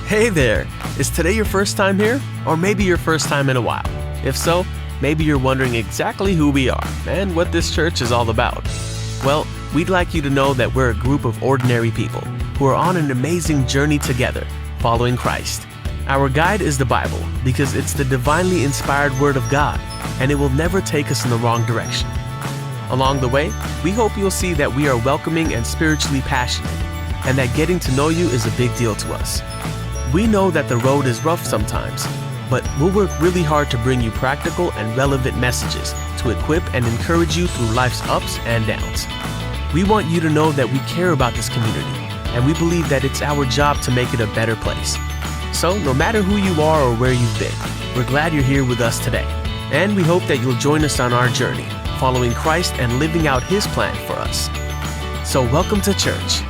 Hey there! Is today your first time here? Or maybe your first time in a while? If so, maybe you're wondering exactly who we are and what this church is all about. Well, we'd like you to know that we're a group of ordinary people who are on an amazing journey together, following Christ. Our guide is the Bible because it's the divinely inspired Word of God, and it will never take us in the wrong direction. Along the way, we hope you'll see that we are welcoming and spiritually passionate, and that getting to know you is a big deal to us. We know that the road is rough sometimes, but we'll work really hard to bring you practical and relevant messages to equip and encourage you through life's ups and downs. We want you to know that we care about this community, and we believe that it's our job to make it a better place. So no matter who you are or where you've been, we're glad you're here with us today, and we hope that you'll join us on our journey, following Christ and living out His plan for us. So welcome to church.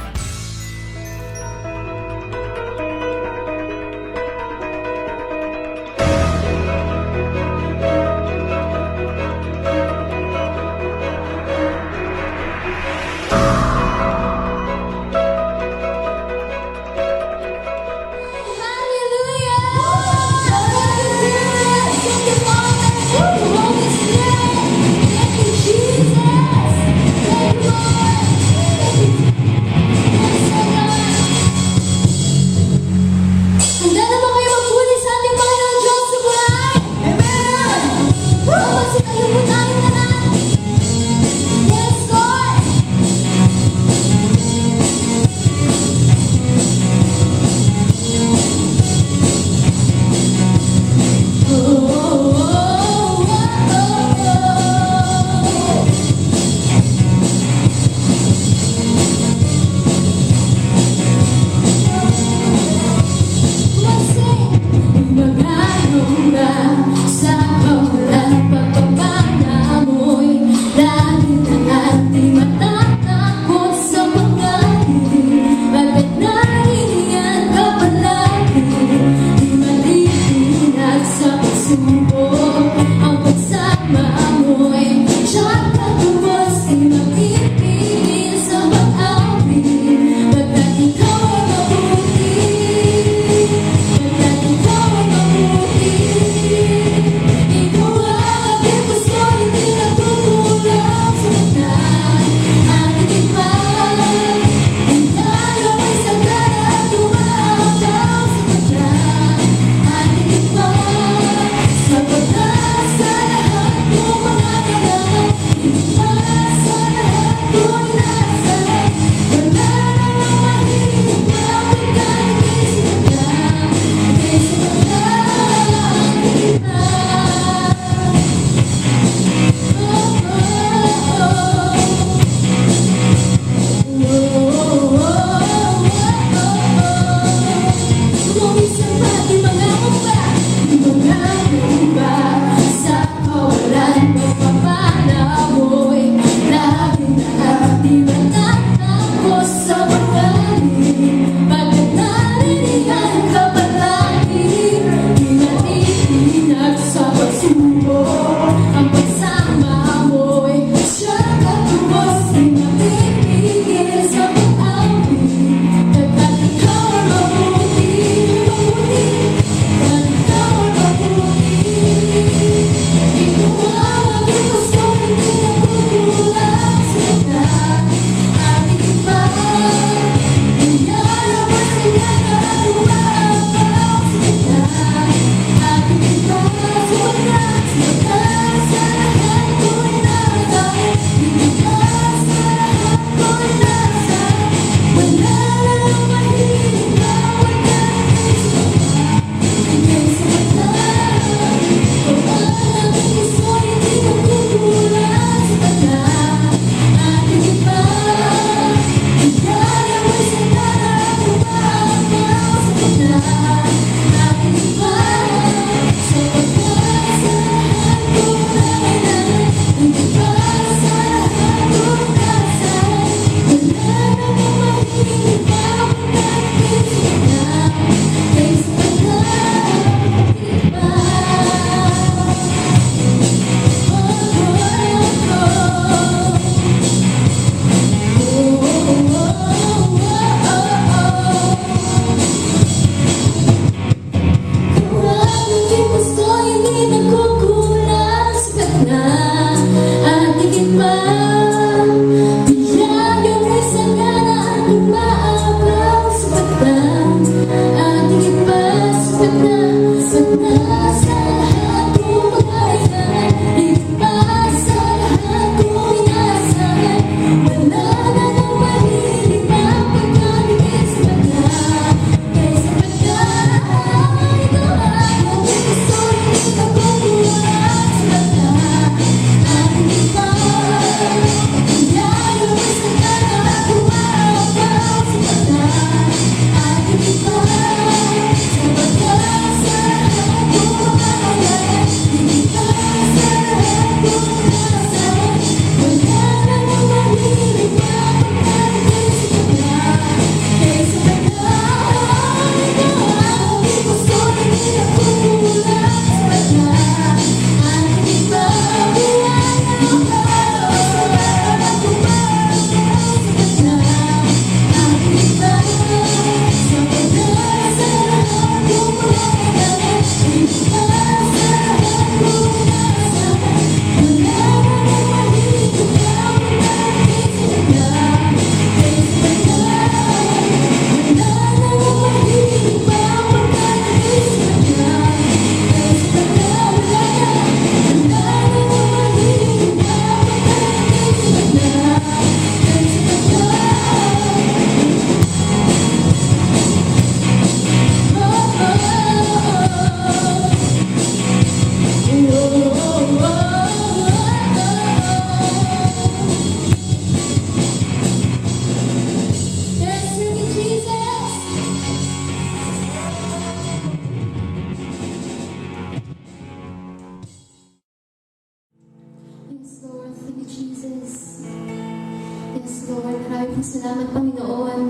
Lord. Maraming pong salamat, Panginoon.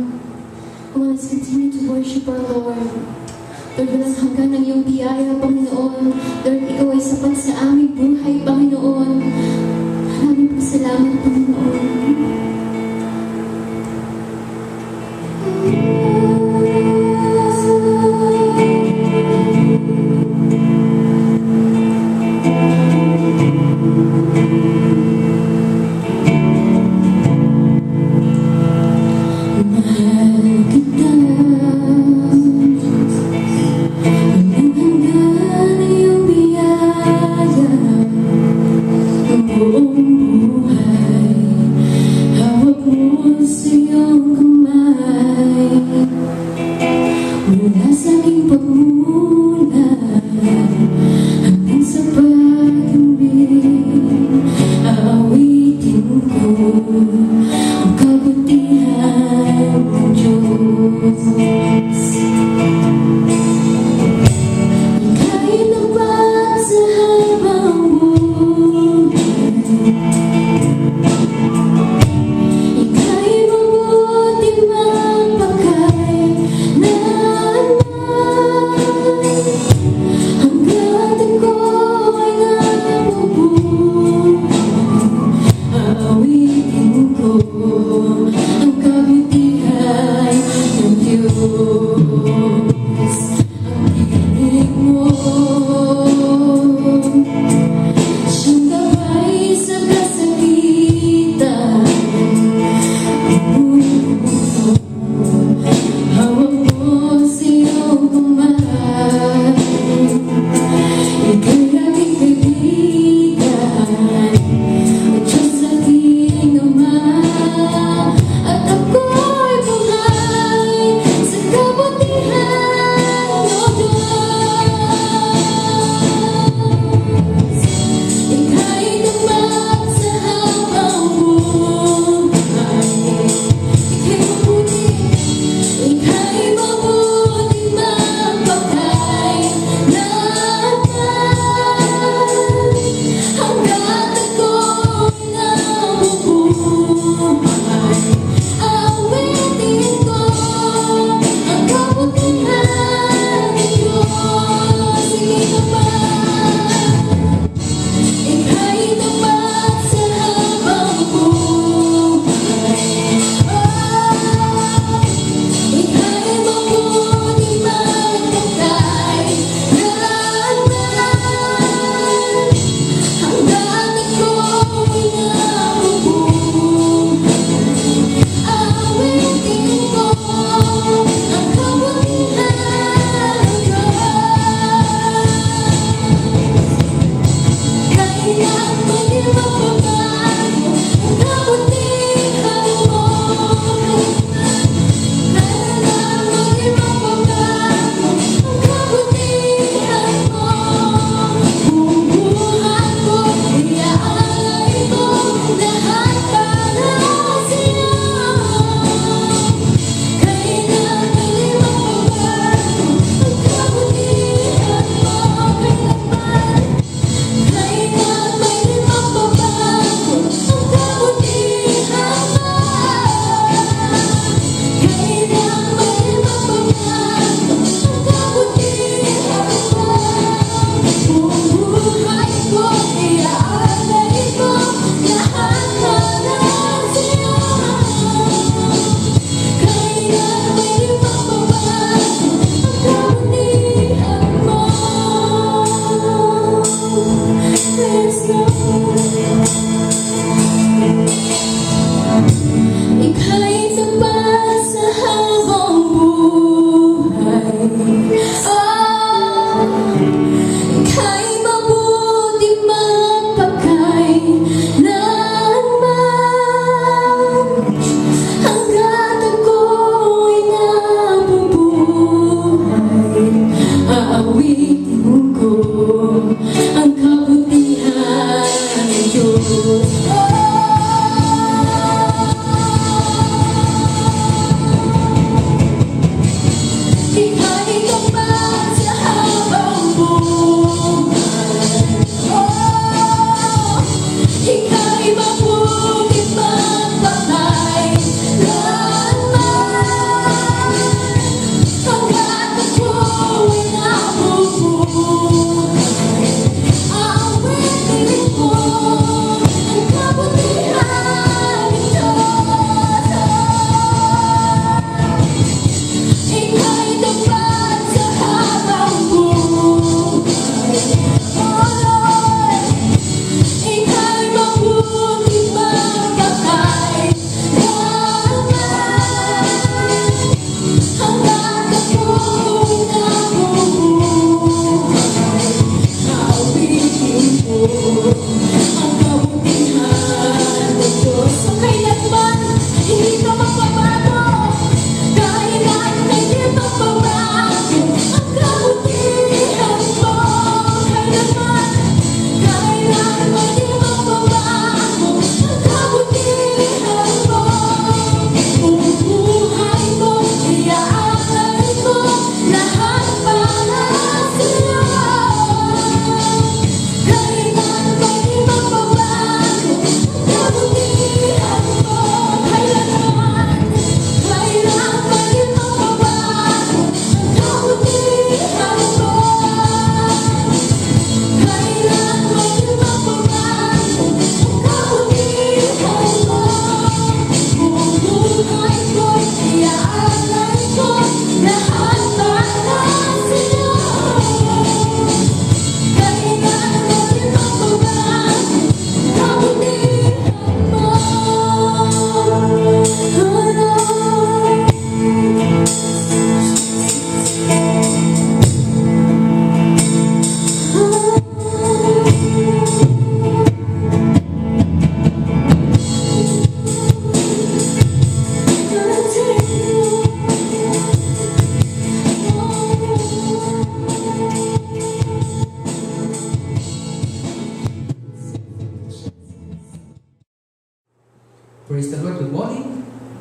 I want us to continue to worship our Lord. Lord, walang hanggan ng iyong biyaya, Panginoon. Lord, ikaw ay sapat sa aming buhay, Panginoon. Maraming pong salamat, Panginoon. Buong buhay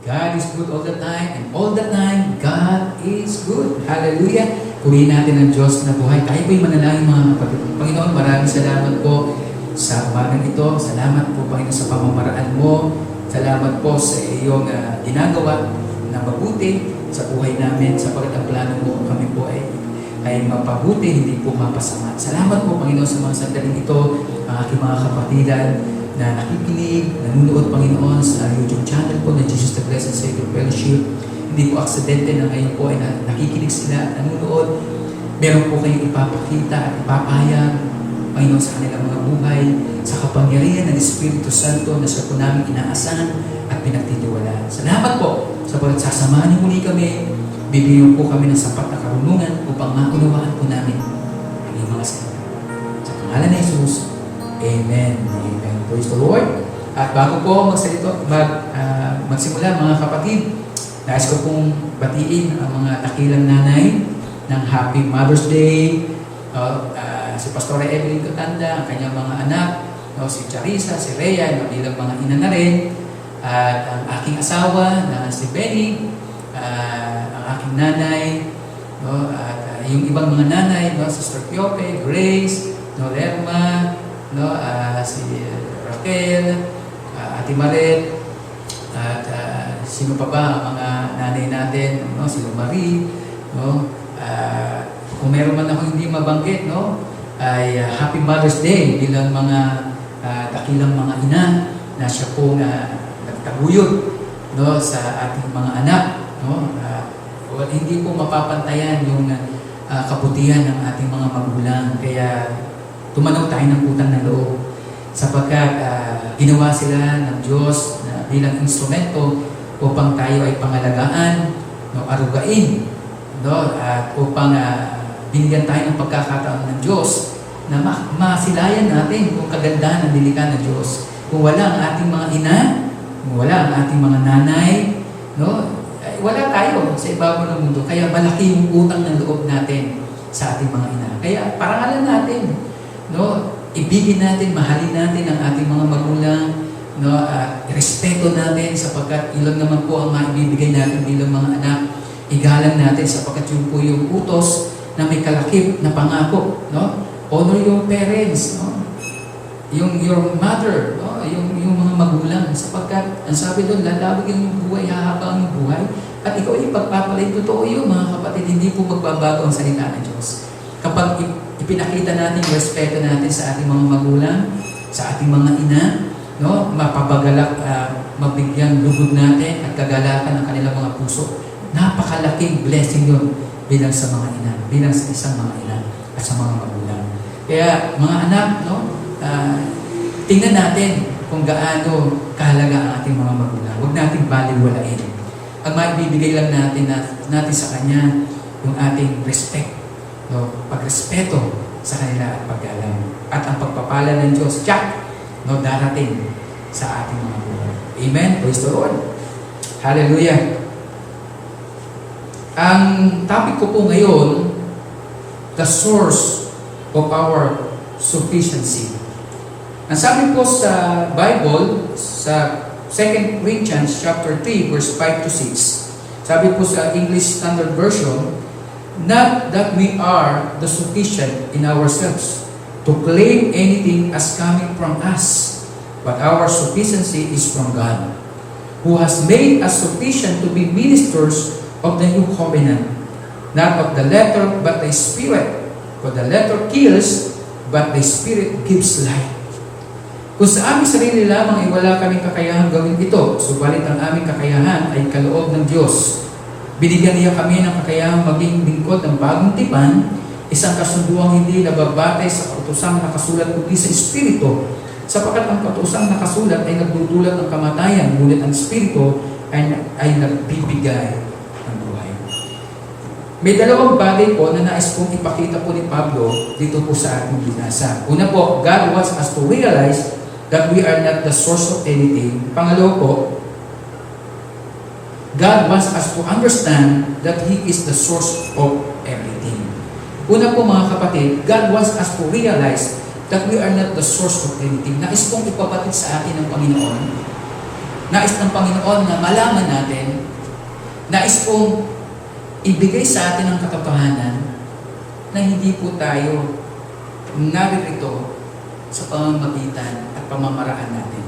God is good all the time, and all the time, God is good. Hallelujah! Purihin natin ang Diyos na buhay. Tayo po'y manalangin mga kapatid. Panginoon, maraming salamat po sa umagang ito. Salamat po, Panginoon, sa pamamaraan mo. Salamat po sa iyong ginagawa na mabuti sa buhay namin. Sapagkat ang plano mo kami po ay mapabuti, hindi po mapasama. Salamat po, Panginoon, sa mga sandaling ito, ang aking mga kapatidan na nakikinig, nanunood, Panginoon, sa YouTube channel po na Jesus the Blessed Savior Fellowship. Hindi po aksidente na ngayon po ay nakikinig sila, nanunood. Meron po kayong ipapakita at ipapahayag, Panginoon, sa kanilang mga buhay, sa kapangyarihan ng Espiritu Santo na sa po namin inaasahan at pinagtitiwalaan. Salamat po sapagkat sasamahan niyo muli kami, bibigyan po kami ng sapat na karunungan upang maunawaan po namin ang iyong mga salita. Sa pangalan ng Jesus, Amen. Amen. Praise the Lord. At bago po magsimula mga kapatid, nais ko pong batiin ang mga dakilang nanay ng Happy Mother's Day. Si Pastora Evelyn Cotanda, ang kanyang mga anak, si Charissa, si Rhea, na bilang mga ina na rin, at ang aking asawa na si Benny, ang aking nanay, at yung ibang mga nanay, Sister Piope, Grace, Lerma, si Raquel, Ate Maret, at sino pa ba ang mga nanay natin, si Marie, kung meron man ako hindi mabanggit, ay Happy Mother's Day bilang mga dakilang mga ina na siya po nagtaguyod sa ating mga anak. Hindi po mapapantayan yung kabutihan ng ating mga magulang. Kaya tumanaw tayo ng utang na loob sapagkat ginawa sila ng Diyos na bilang instrumento upang tayo ay pangalagaan, arugain, at upang binigyan tayo ng pagkakataon ng Diyos na masilayan natin kung kagandahan ng dilikha ng Diyos. Kung wala ang ating mga ina, kung wala ang ating mga nanay, wala tayo sa ibabaw ng mundo. Kaya malaki yung utang ng loob natin sa ating mga ina. Kaya parangalan natin, ibigin natin, mahalin natin ang ating mga magulang, respeto natin sapagkat ilan naman po ang maibibigay natin bilang mga anak. Igalang natin sapagkat yun po yung utos na may kalakip na pangako. Honor your parents, your mother, yung mga magulang sapagkat ang sabi doon, lalawag yung buhay, hahabang yung buhay at ikaw ay pagpapalay. Totoo yun mga kapatid, hindi po magbabago ang salita ng Diyos. Kapag ipinakita natin yung respeto natin sa ating mga magulang, sa ating mga ina, mapapagalak, mabigyang lugod natin at kagalakan ng kanilang mga puso. Napakalaking blessing yun bilang sa mga ina, bilang sa isang mga ina at sa mga magulang. Kaya mga anak, tingnan natin kung gaano kahalaga ang ating mga magulang. Huwag nating baliwalain. Ang maibibigay lang natin sa Kanya yung ating respect, pagrespeto sa kanila at paggalang. At ang pagpapala ng Diyos, darating sa ating mga buhay. Amen? Praise the Lord. Hallelujah. Ang topic ko po ngayon, the source of our sufficiency. Ang sabi po sa Bible, sa 2 Corinthians chapter 3, verse 5 to 6, sabi po sa English Standard Version, not that we are the sufficient in ourselves to claim anything as coming from us, but our sufficiency is from God, who has made us sufficient to be ministers of the new covenant, not of the letter, but the Spirit. For the letter kills, but the Spirit gives life. Kung sa aming sarili lamang ay wala kaming kakayahan gawin ito, subalit ang aming kakayahan ay kaloob ng Diyos. Binigyan niya kami ng kakayahang maging lingkod ng bagong tipan, isang kasunduang hindi nababatay sa kautusang nakasulat kundi sa Espiritu, sapagkat ang kautusang nakasulat ay nagdudulot ng kamatayan, ngunit ang Espiritu ay nagbibigay ng buhay. May dalawang bagay po na nais pong ipakita po ni Pablo dito po sa ating binasa. Una po, God wants us to realize that we are not the source of anything. Pangalawa po, God wants us to understand that He is the source of everything. Una po mga kapatid, God wants us to realize that we are not the source of anything. Nais pong ipabatid sa atin ng Panginoon Nais ng Panginoon na malaman natin, nais pong ibigay sa atin ang katotohanan na hindi po tayo naririto sa pamamagitan at pamamaraan natin.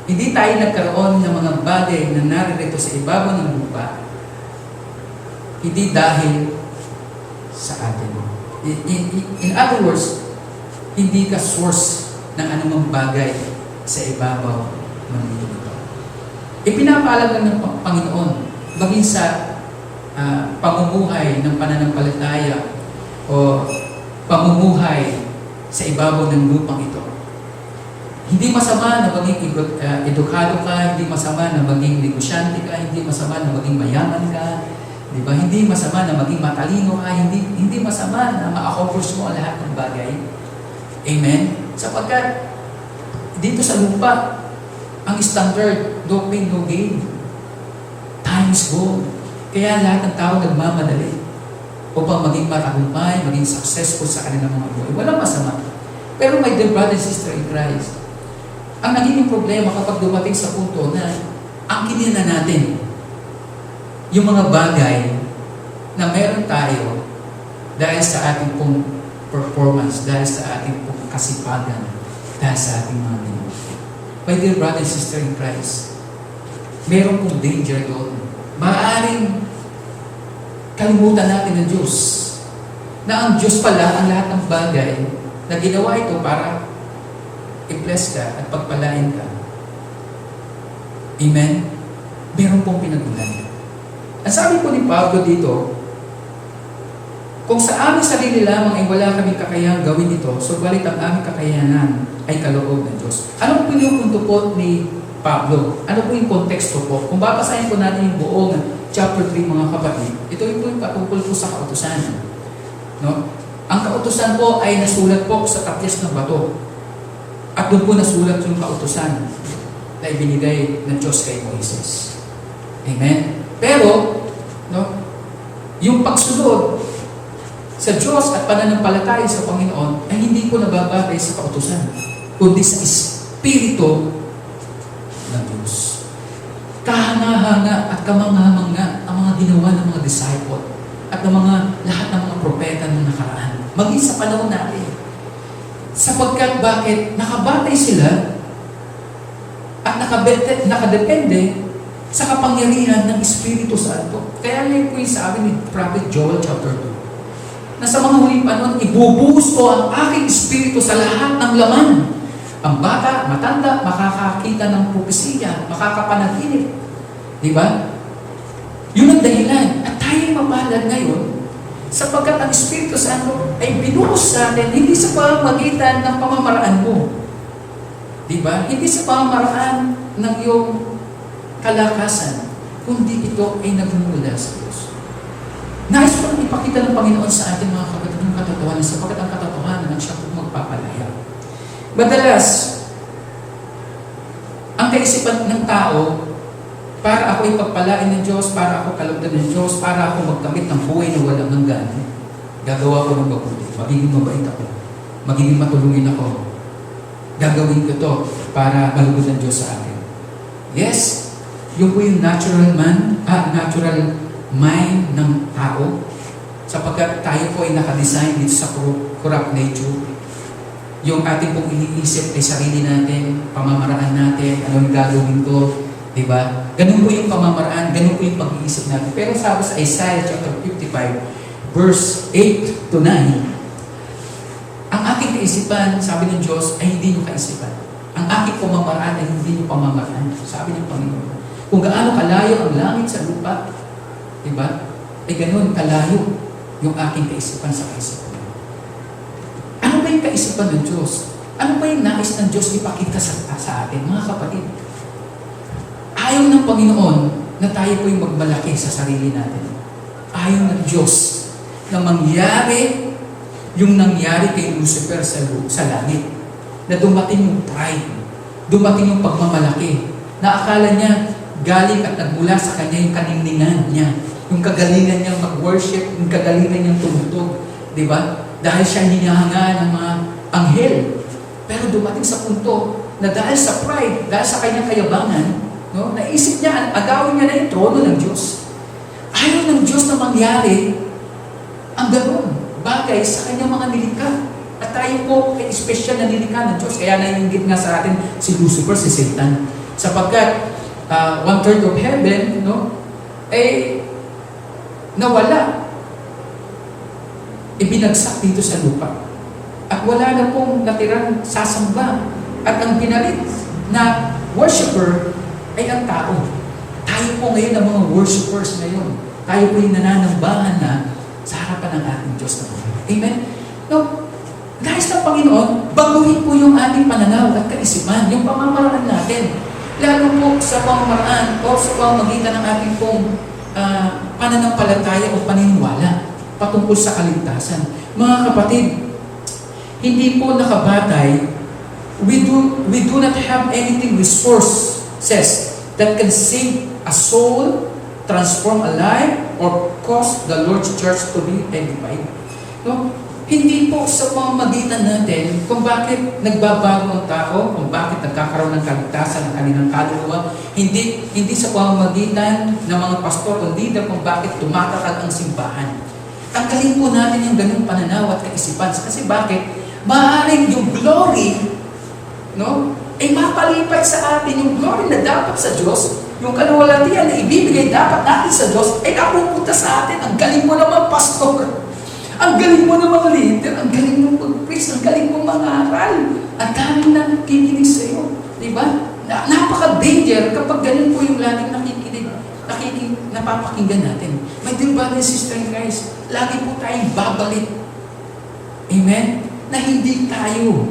Hindi tayo nagkaroon ng mga bagay na naririto sa ibabaw ng lupa, hindi dahil sa atin. In other words, hindi ka source ng anumang bagay sa ibabaw ng lupa. Ipinapaalam lang ng Panginoon, maging sa pamumuhay ng pananampalataya o pamumuhay sa ibabaw ng lupang ito. Hindi masama na maging edukado ka, hindi masama na maging negosyante ka, hindi masama na maging mayaman ka, di ba? Hindi masama na maging matalino ka, hindi masama na ma-accomplish mo ang lahat ng bagay. Amen? Sapagkat dito sa lupa, ang standard, no pain, no gain. Time is gold. Kaya lahat ng tao nagmamadali upang maging matagumpay, maging successful sa kanilang mga buhay. Walang masama. Pero my dear brother and sister in Christ, ang nagiging problema kapag dumating sa punto na angkinin na natin yung mga bagay na meron tayo dahil sa ating pong performance, dahil sa ating pong kasipagan, dahil sa ating mga ginawa. My dear brother and sister in Christ, meron pong danger doon. Maaaring kalimutan natin ang Diyos. Na ang Diyos pala ang lahat ng bagay na ginawa ito para i-bless ka at pagpalain ka. Amen? Meron pong pinagulan. Ang sabi po ni Pablo dito, kung sa aming sarili lamang ay wala kaming kakayahang gawin ito, subalit ang aming kakayahan ay kaloob ng Diyos. Ano po yung punto po ni Pablo? Ano po yung konteksto po? Kung babasahin po natin yung buong chapter 3, mga kapatid, ito yung po yung patungkol po sa kautusan. No? Ang kautusan po ay nasulat po sa tapyas ng bato. At doon po nasulat yung kautusan na ibinigay ng Diyos kay Moises. Amen? Pero, no, yung pagsunod sa Diyos at pananampalataya sa Panginoon ay hindi po nababagay sa kautusan, kundi sa Espiritu ng Diyos. Kahanga-hanga at kamangha-mangha ang mga ginawa ng mga disciple at ng mga lahat ng mga propeta ng nakaraan. Maging sa panahon natin. Sapagkat bakit? Nakabatay sila at nakadepende sa kapangyarihan ng Espiritu Santo. Kaya ngayon po yung sabi ni Prophet Joel chapter 2, na sa mga huling panahon, ibubuhos ko ang aking Espiritu sa lahat ng laman. Ang bata, matanda, makakakita ng propesiya, makakapanaginip. Di ba? Yun ang dahilan. At tayo mapalad ngayon, sapagkat ang Espiritu Santo ay binuhos sa atin, hindi sa pamamagitan ng pamamaraan mo. Di ba? Hindi sa pamamaraan ng iyong kalakasan, kundi ito ay nagmumula sa Diyos. Nais ko lang ipakita ng Panginoon sa ating mga kapatid ng katotohanan, sapagkat ang katotohanan ang siya kung magpapalaya. Madalas, ang kaisipan ng tao, para ako ipagpalain ng Diyos, para ako kalugdan ng Diyos, para ako magkamit ng buhay na walang hanggan, gagawa ko ng mabuti, magiging mabait ako, magiging matulungin ako, gagawin ko to para malugod ng Diyos sa akin. Yes, yung po yung natural mind ng tao, sapagkat tayo po ay nakadesign dito sa corrupt nature. Yung ating pong iniisip ay sarili natin, pamamaraan natin, ano yung gagawin ko, diba? Ganun po yung pamamaraan, ganun po yung pag-iisip natin. Pero sabi sa Isaiah chapter 55, verse 8 to 9, ang aking kaisipan, sabi ng Diyos, ay hindi yung kaisipan. Ang aking pamamaraan ay hindi yung pamamaraan, sabi ng Panginoon. Kung gaano kalayo ang langit sa lupa, diba? Ay ganun kalayo yung aking kaisipan sa kaisipan. Ano ba yung kaisipan ng Diyos? Ano ba yung nais ng Diyos ipakita sa atin, mga kapatid? Ayaw ng Panginoon na tayo po yung magmalaki sa sarili natin. Ayaw ng Diyos na mangyari yung nangyari kay Lucifer sa langit. Na dumating yung pride, dumating yung pagmamalaki, na akala niya galing at nagmula sa kanya yung kaningningan niya, yung kagalingan niyang mag-worship, yung kagalingan niyang tumutog, di ba? Dahil siya hinahanga ng mga anghel. Pero dumating sa punto na dahil sa pride, dahil sa kanyang kayabangan, No? Naisip niya, agawin niya na yung trono ng Diyos. Ayaw ng Diyos na mangyari ang gano'n bagay sa kanyang mga nilikha. At tayo po ay special na nilikha ng Diyos. Kaya naiinggit nga sa atin si Lucifer, si Satan. Sapagkat 1/3 of heaven, no, ay nawala. Ibinagsak dito sa lupa. At wala na pong natirang sasamba. At ang pinalit na worshiper ay ang tao. Tayo po ngayon ang mga worshipers ngayon. Tayo po yung nananambahan na sa harapan ng ating Diyos na buhay. Amen? No, guys ng Panginoon, baguhin po yung ating pananaw at kaisipan, yung pamamaraan natin. Lalo po sa pamamaraan o sa pamamagitan ng ating pong pananampalataya o paniniwala patungkol sa kaligtasan. Mga kapatid, hindi po nakabatay, we do not have anything resources that can save a soul, transform a life, or cause the Lord's church to be edified. No? Hindi po sa pamamagitan natin kung bakit nagbabago ang tao, kung bakit nagkakaroon ng kaligtasan ng kanilang kaluluwa, hindi sa pamamagitan ng mga pastor o leader kung bakit tumatakal ang simbahan. Tanggalin po natin yung ganung pananaw at kaisipan. Kasi bakit? Maaaring yung glory, no, ay mapalipay sa atin. Yung glory na dapat sa Diyos, yung kaluwalhatian na ibibigay dapat natin sa Diyos, ay napupunta sa atin. Ang galing mo naman, pastor. Ang galing mo naman, leader. Ang galing mo mag-preach. Ang galing mo mangaral. Ang dami na nakikinig sa iyo. Diba? Napaka-danger kapag ganun po yung laging nakikinig, napapakinggan natin. My dear brothers and sisters, guys, lagi po tayong babalik. Amen? Na hindi tayo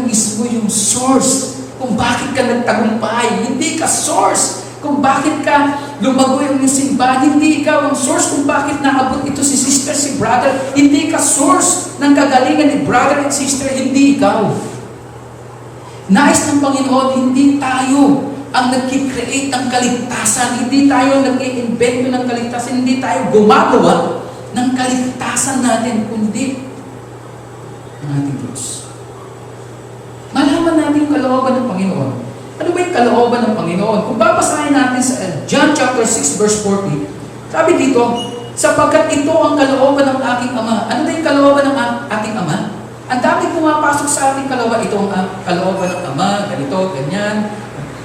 mismo yung source kung bakit ka nagtagumpay. Hindi ka source kung bakit ka lumago yung simbahan. Hindi ikaw ang source kung bakit naabot ito si sister, si brother. Hindi ka source ng kagalingan ni brother and sister. Hindi ikaw. Nais ng Panginoon, hindi tayo ang nag-create ng kaligtasan. Hindi tayo nag-i-invento ng kaligtasan. Hindi tayo gumagawa ng kaligtasan natin, kundi ang ating Diyos. Malaman natin yung kalooban ng Panginoon. Ano ba yung kalooban ng Panginoon? Kung babasahin natin sa John chapter 6 verse 40, sabi dito, sapagkat ito ang kalooban ng aking Ama. Ano ba yung kalooban ng ating Ama? Ang dami pumapasok sa ating kalooban. Ito ang kalooban ng Ama, ganito, ganyan.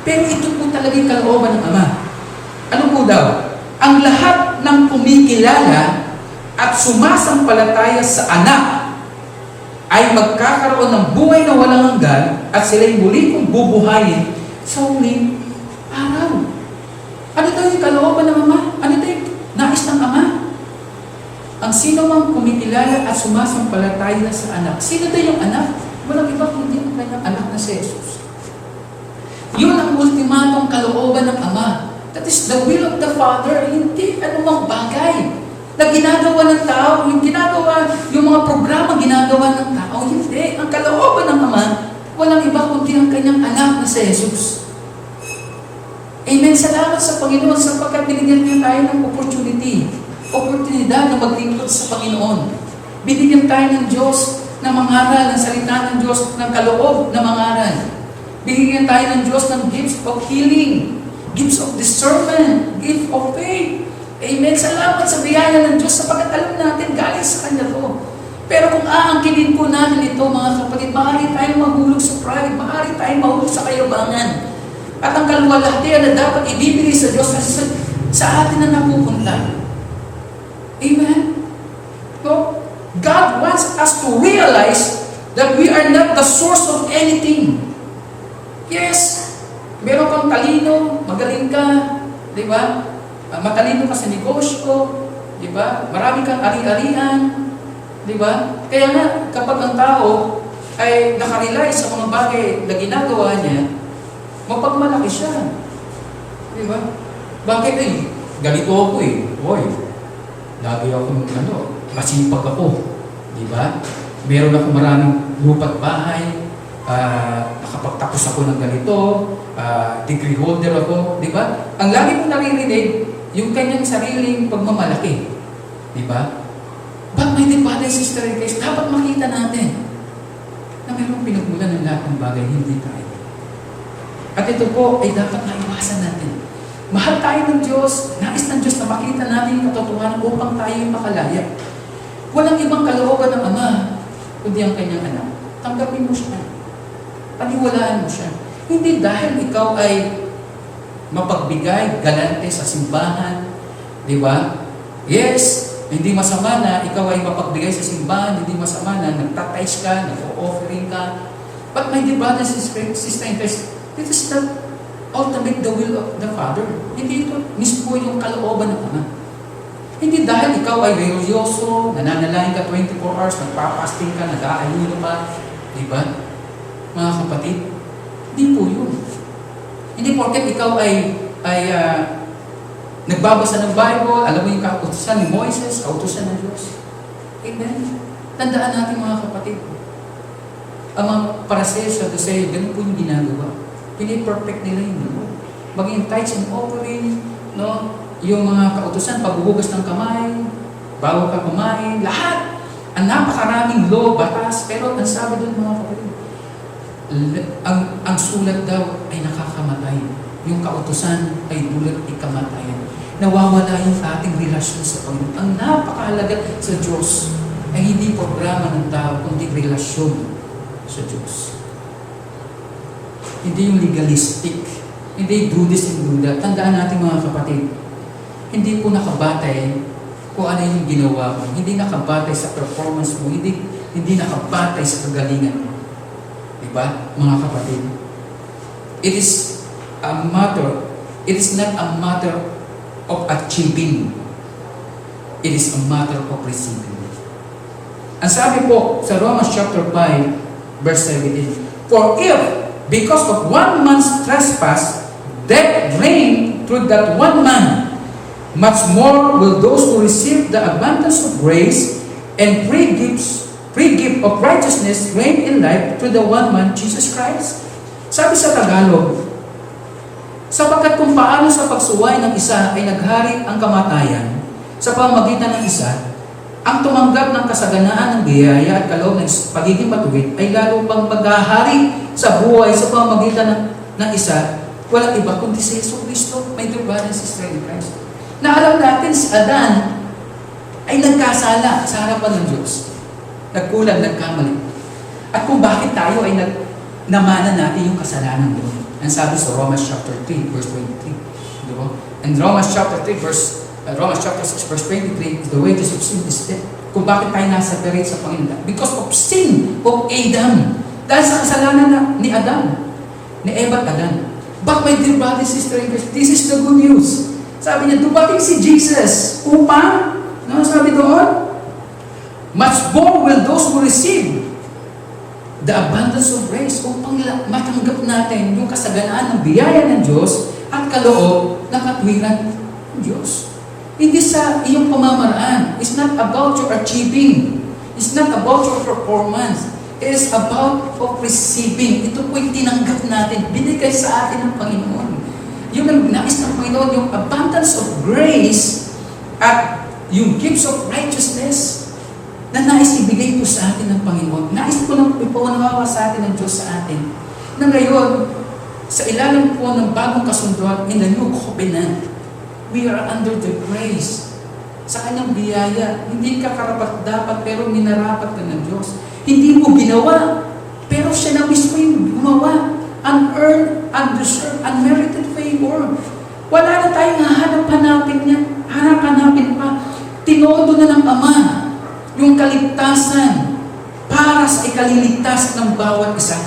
Pero ito po talaga yung kalooban ng Ama. Ano po daw? Ang lahat ng kumikilala at sumasampalataya sa Anak ay magkakaroon ng buhay na walang hanggan at sila'y muli kong bubuhayin sa huling araw. Ano daw yung kalooban ng Ama? Ano daw yung nais ng Ama? Ang sino mang kumikilala at sumasampalataya sa Anak. Sino daw yung Anak? Walang iba kundi ang kanyang anak na si Jesus. Yun ang ultimatong kalooban ng Ama. That is the will of the Father. Hindi anumang bagay na ginagawa ng tao, yung mga programa ginagawa ng tao. Hindi. Ang kalooban ng Ama, walang iba kundi ang kanyang anak na si Jesus. Amen. Salamat sa Panginoon sapagkat binigyan niya tayo ng oportunidad na maglingkod sa Panginoon. Binigyan tayo ng Diyos na mangaral, ng salita ng Diyos, ng kaloob na mangaral. Binigyan tayo ng Diyos ng gifts of healing, gifts of discernment, gift of faith. Amen. Salamat sa biyaya ng Diyos sapagkat alam natin galing sa Kanya to. Pero kung aangkinin po natin ito, mga kapatid, maaari tayong mahulog sa pride, maaari tayong mahulog sa kayabangan. At ang kaluwalhatian na dapat ibibigay sa Diyos sa atin na napupunta. Amen? So, God wants us to realize that we are not the source of anything. Yes, meron kang talino, magaling ka, di ba? Matalino ka sa negosyo, di ba? Marami kang ari-arian, di ba? Kaya nga, kapag ang tao ay nakarely sa mga bagay na ginagawa niya, mapagmalaki siya. Di ba? Bakit eh? Ganito ako eh. Hoy, lagi ako masipag ako. Di ba? Meron ako maraming lupa't bahay, nakapagtapos ako ng ganito, degree holder ako. Di ba? Ang lagi mong naririnig, yung kanyang sariling pagmamalaki. Di ba? But my dear brother and sister in Christ, dapat makita natin na mayroong pinagmulan ng lahat ng bagay, hindi tayo. At ito po ay dapat maiwasan natin. Mahal tayo ng Diyos, nais ng Diyos na makita natin yung katotohanan upang tayo yung makalaya. Walang ibang kalooban ng Ama, kundi ang kanyang anak. Tanggapin mo siya. Paniwalaan mo siya. Hindi dahil ikaw ay mapagbigay, galante sa simbahan, di ba? Yes, hindi masama na ikaw ay mapagbigay sa simbahan, hindi masama na nagtatize ka, nag-offering ka. But my dear brothers and sisters in Christ, this is the ultimate the will of the Father. Hindi ito mismo yung kalooban ng Ama. Hindi dahil ikaw ay religyoso, nananalangin ka 24 hours, nagpapasting ka, nag-aayuno ka, di ba? Mga kapatid, hindi po yun. Hindi porket ikaw ay nagbabasa ng Bible, alam mo yung kautusan ni Moises, kautusan ng Diyos. Amen. Tandaan natin mga kapatid, ang mga Pariseo, Sadduceo, ganun po yung ginagawa. Pini-perfect nila yun. Maging tithes and offering, no? Yung mga kautusan, paghuhugas ng kamay, bago ka kumain, lahat. Ang napakaraming law, batas, pero ang sabi doon mga kapatid, ang sulat daw ay nakakamatay. Yung kautusan ay dulot ikamatayan. Nawawala yung ating relasyon sa Panginoon. Ang napakahalaga sa Diyos ay hindi programa ng tao, kundi relasyon sa Diyos. Hindi yung legalistic, hindi Buddhist and Buddha. Tandaan natin mga kapatid, hindi po nakabatay kung ano yung ginawa mo. Hindi nakabatay sa performance mo. Hindi nakabatay sa kagalingan mo. Diba, mga kapatid? It is not a matter of achieving. It is a matter of receiving. Ang sabi po sa Romans chapter 5, verse 17, for if, because of one man's trespass, death reigned through that one man, much more will those who receive the abundance of grace and free gift of righteousness reign in life through the one man, Jesus Christ. Sabi sa Tagalog, sapagkat kung paano sa pagsuway ng isa ay naghari ang kamatayan sa pamamagitan ng isa, ang tumanggap ng kasaganaan ng biyaya at kaloob ng pagiging matuwid ay lalo pang maghahari sa buhay sa pamamagitan ng isa, walang iba kundi si Yesu Cristo. May dear brothers and sisters in Christ, na alam natin si Adan ay nagkasala sa harapan ng Diyos. Nagkulang, nagkamali. At kung bakit tayo ay namana natin yung kasalanan doon. Ang sabi sa Romans chapter 3, verse 23. Diba? And Romans chapter 6, verse 23, the wages of sin is death. Kung bakit tayo nasa-separate sa Panginoon? Because of sin of Adam. Dahil sa kasalanan ni Adam, ni Eva at Adan. But my dear brothers and sisters, this is the good news. Sabi niya, dumating si Jesus upang, sabi doon, much more will those who receive the abundance of grace, upang matanggap natin yung kasaganaan ng biyaya ng Diyos at kaloob ng katwiran ng Diyos. Hindi sa iyong pamamaraan. It's not about your achieving. It's not about your performance. It is about of receiving. Ito po yung tinanggap natin. Binigay sa atin ng Panginoon. Yung nais ng Panginoon, yung abundance of grace at yung gifts of righteousness na nais ibigay po sa atin ng Panginoon. Nais po ng ipaunawa sa atin ng Diyos sa atin. Na ngayon, sa ilalim po ng bagong kasunduan in the new covenant, we are under the grace. Sa kanyang biyaya, hindi ka karapat-dapat pero minarapat ka ng Diyos. Hindi mo ginawa, pero siya na mismo yung gumawa. Unearned, undeserved, unmerited favor. Wala na tayong hanap-hanapin niya. Hanap-hanapin pa. Tinodo na ng Ama yung kaligtasan para sa ikaliligtas ng bawat isa.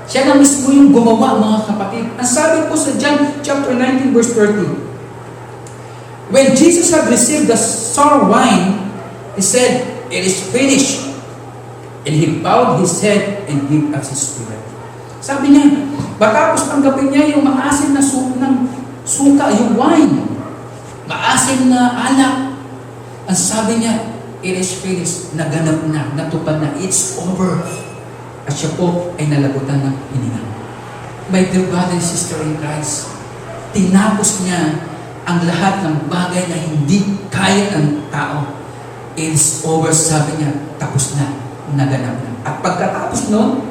Siya na mismo yung gumawa, mga kapatid. Ang sabi po sa John chapter 19 verse 30, when Jesus had received the sour wine, He said, it is finished. And He bowed His head and gave us His spirit. Sabi niya, bakapos tanggapin niya yung maasim na suka, yung wine. Maasim na alak. Ang sabi niya, it is finished. Naganap na, natupad na, it's over. At siya po ay nalagutan ng hininga. My dear brother and sister in Christ, tinapos niya ang lahat ng bagay na hindi kaya ng tao. It's over, sabi niya, tapos na, naganap na. At pagkatapos nun,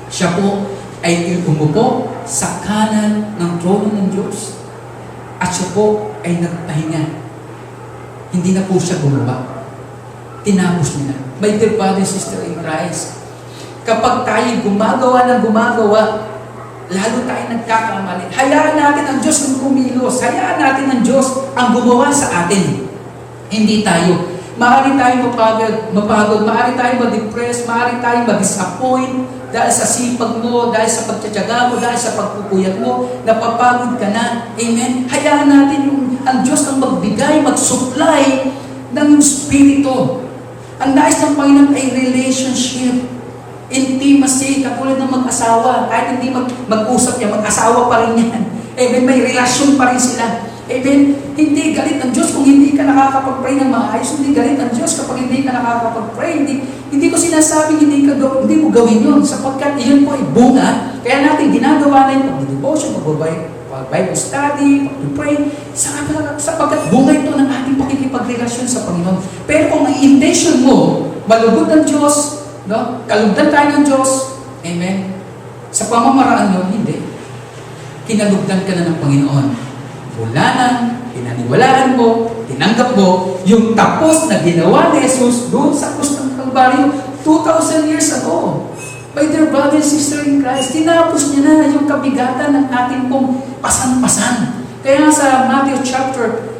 siya po ay umupo sa kanan ng trono ng Diyos. At siya po ay nagpahinga. Hindi na po siya bumaba. Tinapos niya na. My dear brother and sister in Christ, kapag tayo gumagawa ng gumagawa, lalo tayo nagkakamali. Hayaan natin ang Diyos ang kumilos. Hayaan natin ang Diyos ang gumawa sa atin. Hindi tayo. Maaari tayo mapagod, maaari tayo ma-depress, maaari tayo ma-disappoint dahil sa sipag mo, dahil sa pagtsatsaga mo, dahil sa pagpupuyat mo, napapagod ka na. Amen? Hayaan natin ang Diyos ang magbigay, mag-supply ng Espiritu. Ang nais ng Panginoon ay relationship. Intimacy, katulad ng mag-asawa. Kahit hindi mag-usap yan, mag-asawa pa rin yan. Amen, may relasyon pa rin sila. Amen, hindi galit ang Diyos kung hindi ka nakakapag-pray ng maayos. Hindi galit ang Diyos kapag hindi ka nakakapag-pray. Hindi ko sinasabing hindi mo gawin yun, sapagkat iyon po ay bunga. Kaya natin ginagawa na yung pag-devotion, Bible study, pag-pray, sapagkat bunga ito ng ating pakikipagrelasyon sa Panginoon. Pero kung ang intention mo, malugod ng Diyos, no? Kalugdan tayo ng Diyos, amen, sa pamamaraan nyo, hindi. Kinalugdan ka na ng Panginoon. Wala nang pinaniwalaan mo, tinanggap mo, yung tapos na ginawa ni Jesus doon sa krus ng Kalbaryo 2,000 years ago. My dear brother and sister in Christ, tinapos niya na yung kabigatan ng ating pong pasan-pasan. Kaya sa Matthew chapter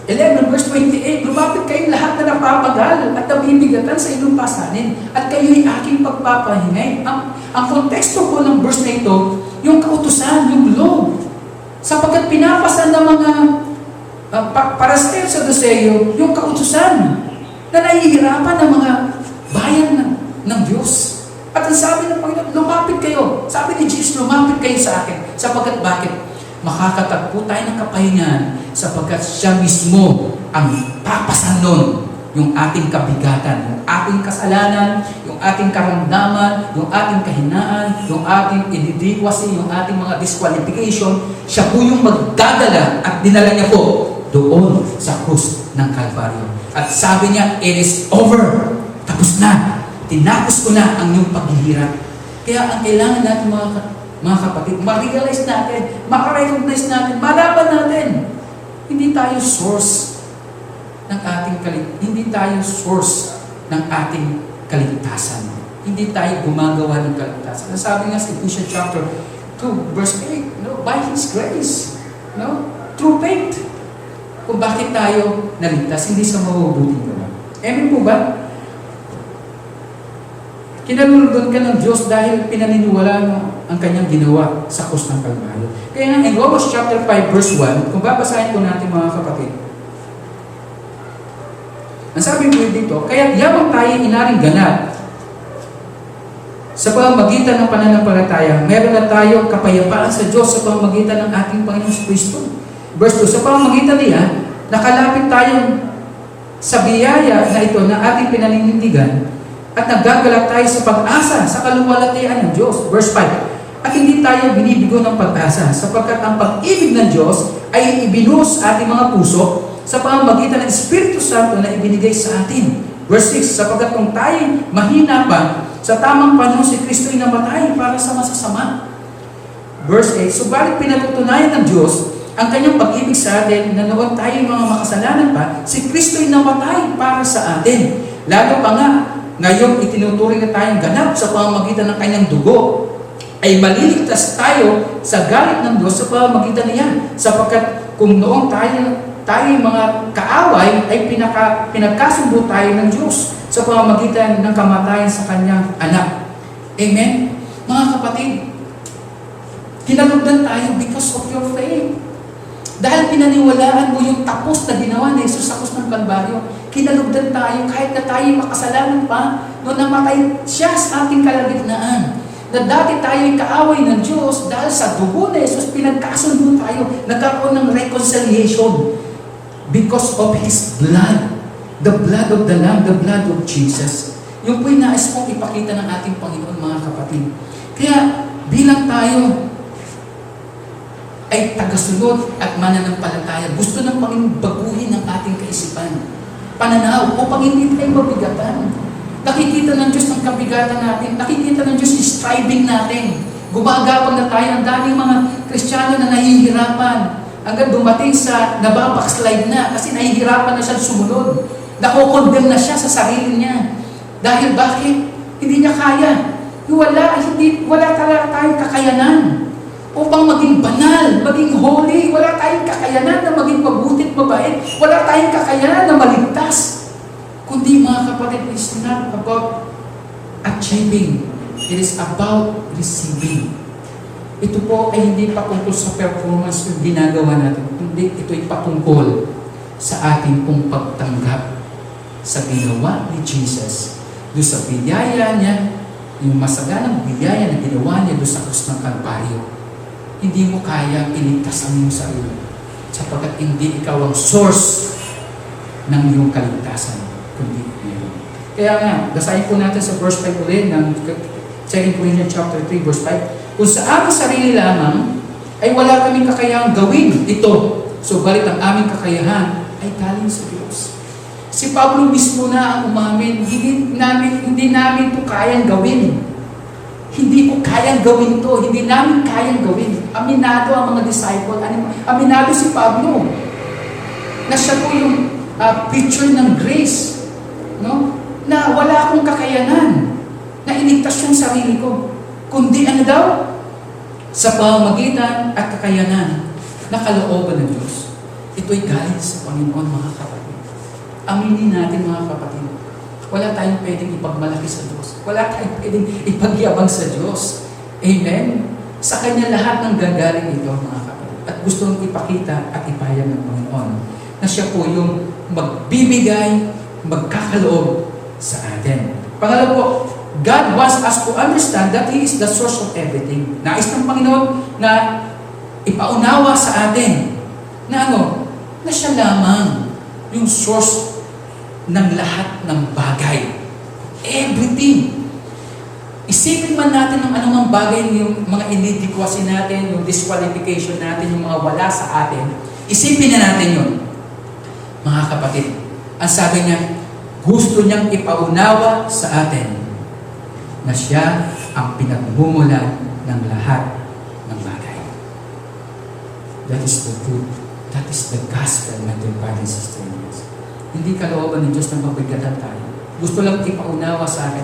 11 verse 28, lumapit kayong lahat na napapagal at nabibigatan sa inyong pasanin at kayo'y aking pagpapahingay. Ang konteksto po ng verse na ito, yung kautusan, yung law. Sapagkat pinapasan ng mga Pariseo sa Saduceo, yung kautusan na nahihirapan ng mga bayan ng Diyos. At ang sabi ng Panginoon, lumapit kayo. Sabi ni Jesus, lumapit kayo sa akin. Sapagkat bakit? Makakatagpo tayo ng kapahingan sapagkat siya mismo ang papasan nun yung ating kabigatan, yung ating kasalanan, yung ating karamdaman, yung ating kahinaan, yung ating inadequacy, yung ating mga disqualification. Siya po yung magdadala at dinala niya po doon sa krus ng Kalbaryo. At sabi niya, it is over. Tapos na. Tinapos ko na ang iyong paghihirap. Kaya ang kailangan natin mga kapatid, ma-realize natin, ma-recognize natin, malaman natin, hindi tayo source ng ating hindi tayo source ng ating kaligtasan. Hindi tayo gumagawa ng kaligtasan. Sabi nga sa Ephesians chapter 2, verse 8, no, by His grace, no, through faith. Kung bakit tayo naligtas, hindi sa mabubuting gawa. Amen po ba? Kinalulugod ka ng Diyos dahil pinaniniwala mo ang kanyang ginawa sa krus ng Kalbaryo. Kaya nga, in Romans chapter 5, verse 1, kung babasahin po natin mga kapatid, ang sabi po dito, kaya yamang tayo inaring ganap sa pamamagitan ng pananampalataya, meron na tayong kapayapaan sa Diyos sa pamamagitan ng ating Panginoong Kristo. Verse 2, sa pamamagitan niya, nakalapit tayong sa biyaya na ito na ating pinaninindigan at nagagalak tayo sa pag-asa sa kaluwalhatian ng Diyos. Verse 5, at hindi tayo binibigo ng pag-asa sapagkat ang pag-ibig ng Diyos ay ibinuhos sa ating mga puso sa pamamagitan ng Espiritu Santo na ibinigay sa atin. Verse 6, sapagkat kung tayo mahina pa, sa tamang panahon si Kristo ay namatay para sa masasama. Verse 8, subalit pinatutunayan ng Diyos ang kanyang pag-ibig sa atin na noon tayo mga makasalanan pa, si Kristo ay namatay para sa atin. Lalo pa nga, ngayon itinuturing na tayong ganap sa pamamagitan ng kanyang dugo, ay maliligtas tayo sa galit ng Diyos sa pamamagitan niya. Sapagkat kung noong tayo mga kaaway ay pinagkasundo tayo ng Diyos sa pamamagitan ng kamatayan sa kanyang anak. Amen? Mga kapatid, kinalugdan tayo because of your faith. Dahil pinaniwalaan mo yung tapos na ginawa ni Jesus sa krus ng Kalbaryo, kinalugdan tayo kahit na tayo makasalanan pa noong namatay siya sa ating kalagitnaan. Na dati tayo ay kaaway ng Diyos dahil sa dugo ni Jesus, pinagkasundo tayo, nagkaroon ng reconciliation because of His blood. The blood of the Lamb, the blood of Jesus. Yung po'y nais kong ipakita ng ating Panginoon, mga kapatid. Kaya bilang tayo ay tagasunod at mananampalataya, gusto ng Panginoon baguhin ang ating kaisipan, pananaw, upang hindi tayo mabigatan. Nakikita ng Diyos ang kabigatan natin, nakikita ng Diyos yung striving natin. Gumagapang na tayo. Ang daming mga Kristiyano na nahihirapan. Hanggang dumating sa nababackslide na kasi nahihirapan na siya sumunod. Nakokondem na siya sa sarili niya. Dahil bakit? Hindi niya kaya. Wala talaga tayong kakayanan upang maging banal, maging holy. Wala tayong kakayanan na maging mabuti at mabait. Wala tayong kakayanan na maligtas. Kundi mga kapatid, it's not about achieving. It is about receiving. Ito po ay hindi patungkol sa performance yung ginagawa natin. Kundi ito ay patungkol sa ating pong pagtanggap sa ginawa ni Jesus. Doon sa biyaya niya, yung masaganang biyaya na ginawa niya doon sa krus ng Kalbaryo. Hindi mo kaya iligtas ang iyong sarili sapagkat hindi ikaw ang source ng iyong kaligtasan, kundi meron. Kaya nga, basahin po natin sa verse 5 ulit ng 2 Corinthians chapter 3, verse 5. Kung sa aming sarili lamang, ay wala kaming kakayahang gawin ito. Subalit ang aming kakayahan ay galing sa Diyos. Si Pablo mismo na ang umamin, hindi namin ito kayang gawin. Hindi ko kayang gawin ito. Hindi namin kayang gawin. Aminado ang mga disciple. Aminado si Pablo. Na siya po yung picture ng grace. No? Na wala akong kakayanan. Na iligtas yung sarili ko. Kundi ano daw? Sa pamamagitan at kakayanan na kalooban ng Diyos. Ito'y galing sa Panginoon, mga kapatid. Aminin natin, mga kapatid. Wala tayong pwedeng ipagmalaki sa Diyos. Wala tayong pwedeng ipagyabang sa Diyos. Amen? Sa Kanya lahat ng gagaling ito, mga kapatid. At gusto nang ipakita at ipahayag ng Panginoon na siya po yung magbibigay, magkakaloob sa atin. Pangalawa po, God wants us to understand that He is the source of everything. Nais ng Panginoon na ipaunawa sa atin na na siya lamang yung source ng lahat ng bagay. Everything. Isipin man natin ng anumang bagay, yung mga inadequacy natin, yung disqualification natin, yung mga wala sa atin, isipin na natin yun. Mga kapatid, ang sabi niya, gusto niyang ipaunawa sa atin na siya ang pinagmumulan ng lahat ng bagay. That is the truth. That is the gospel, my dear brothers and sisters. Hindi kalooban ng Diyos na mabigatan tayo. Gusto lang ipaunawa sa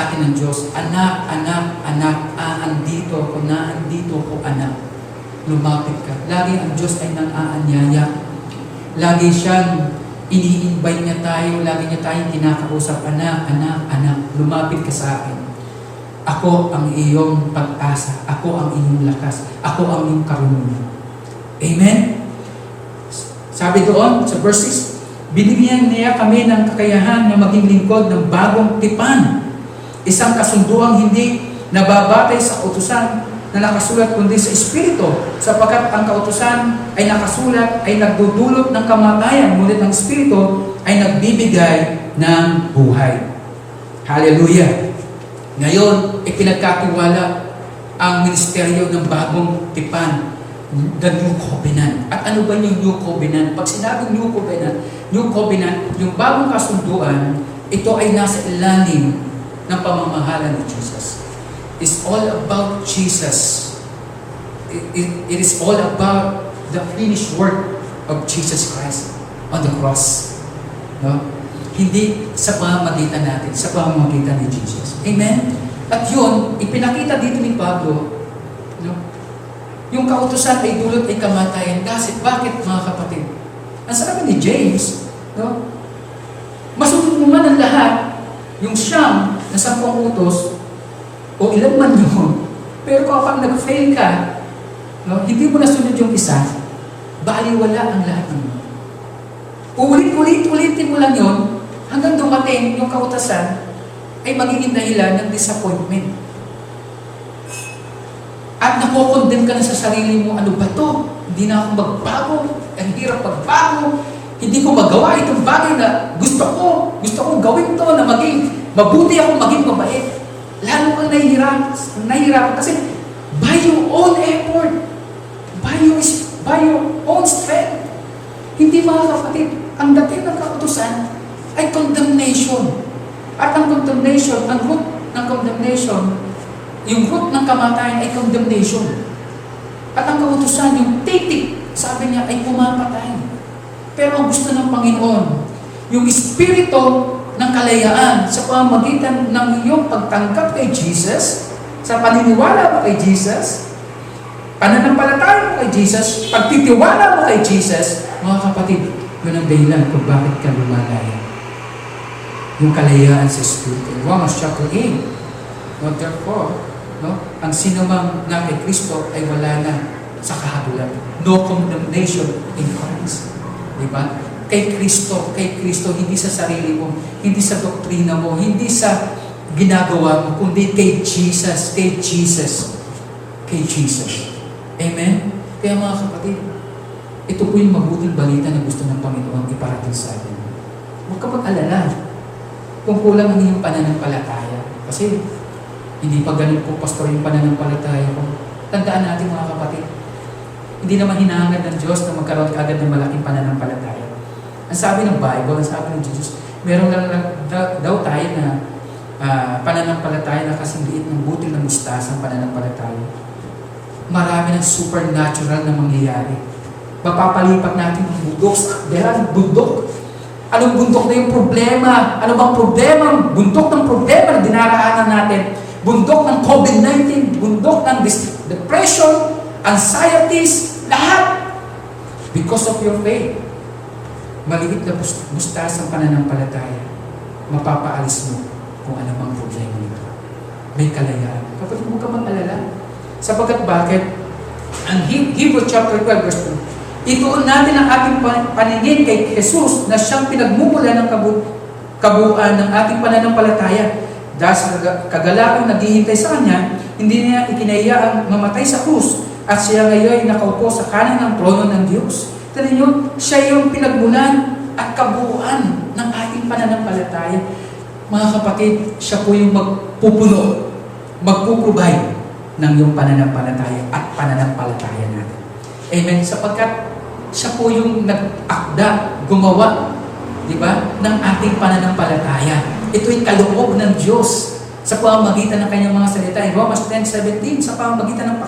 atin ng Diyos, anak, andito ko, anak. Lumapit ka. Lagi ang Diyos ay nang-aanyaya. Lagi siyang ini-invite niya tayo, lagi niya tayong kinakausap, anak, lumapit ka sa akin. Ako ang iyong pag-asa. Ako ang iyong lakas. Ako ang iyong karunungan. Amen? Sabi doon sa verse 6, binigyan niya kami ng kakayahan na maging lingkod ng bagong tipan. Isang kasunduang hindi nababatay sa kautusan na nakasulat kundi sa Espiritu, sapagkat ang kautusan ay nakasulat ay nagdudulot ng kamatayan, ngunit ang Espiritu ay nagbibigay ng buhay. Hallelujah! Ngayon, ipinagkatiwala ang ministeryo ng bagong tipan, the New Covenant. At ano ba yung New Covenant? Pag sinabing New Covenant, yung bagong kasunduan, ito ay nasa ilalim ng pamamahala ni Jesus. It's all about Jesus. It is all about the finished work of Jesus Christ on the cross. No? Hindi sa pamamagitan natin, sa pamamagitan ni Jesus. Amen? At yun, ipinakita dito ni Pablo, no? Yung kautusan ay dulot ay kamatayan. Kasi bakit, mga kapatid? Ang sabi ni James, no? Masunod mo man ang lahat, yung siyam na 10 utos, o ilan man yun, pero kapag nag-fail ka, no, hindi mo nasunod yung isa, baliwala ang lahat ng yun. Ulitin mo lang yun, hanggang dumating yung kautasan, ay magiging dahilan ng disappointment. At napokondem ka na sa sarili mo, ano ba to? Hindi na ako magbago, ang hirap magbago, hindi ko magawa itong bagay na gusto kong gawin to, na maging mabuti ako, maging mabait. Lalo kang nahihirapan kasi by your own effort, by your own strength. Hindi, mga kapatid, ang dating ng kautusan ay condemnation. At ang condemnation, ang root ng condemnation Yung root ng kamatayan ay condemnation. At ang kautusan, yung titik, sabi niya, ay pumapatay. Pero ang gusto ng Panginoon, yung espiritu ng kalayaan sa pamamagitan ng iyong pagtangkap kay Jesus, sa paniniwala mo kay Jesus, pananampalataya mo kay Jesus, pagtitiwala mo kay Jesus, mga kapatid, yun ang dahilan kung bakit ka lumalaya. Yung kalayaan sa espiritu. Romans chapter 8. No, therefore, ang sino mang na kay Kristo ay wala na sa kahabulan. No condemnation in Christ. Diba? Kay Kristo, hindi sa sarili mo, hindi sa doktrina mo, hindi sa ginagawa mo, kundi kay Jesus, kay Jesus, kay Jesus. Amen? Kaya mga kapatid, ito po yung mabuting balita na gusto ng Panginoon iparating sa atin. Huwag ka mag-alala kung kulang ang iyong pananampalataya. Kasi hindi pa ganun po, pastor, yung pananampalataya ko. Tandaan natin mga kapatid, hindi naman hinahangad ng Diyos na magkaroon agad ng malaking pananampalataya. Ang sabi ng Bible, ang sabi ng Jesus, meron lang daw tayo na pananampalataya na kasing liit ng butil ng mustasa ang pananampalataya. Marami ng supernatural na mangyayari. Mapapalipat natin ang bundok sa akberan, bundok. Anong bundok na yung problema? Ano bang problema? Bundok ng problema na dinaraanan natin. Bundok ng COVID-19, bundok ng depression, anxieties, lahat. Because of your faith. Maliit na bustas ang pananampalataya. Mapapaalis mo kung ano bang problema nito. May kalayaan. Kapatid, huwag ka mag-alala. Sapagkat bakit? Ang Hebrews chapter 12 verse 2, ituon natin ang ating paningin kay Jesus na siyang pinagmumula ng kabuuan ng ating pananampalataya. Dahil sa kagalakang naghihintay sa Kanya, hindi niya ikinaya ang mamatay sa krus at siya ngayon ay nakaupo sa kanan ng trono ng Diyos. Tignan niyo, siya yung pinagmulan at kabuuan ng ating pananampalataya. Mga kapatid, siya po yung magpupuno, magpuprovide ng iyong pananampalataya at pananampalataya natin. Amen? Sapagkat siya po yung nag-akda, gumawa, di ba, ng ating pananampalataya. Ito'y kaloob ng Diyos sa pamamagitan ng kanyang mga salita. In Romans 10:17, sa pamamagitan ng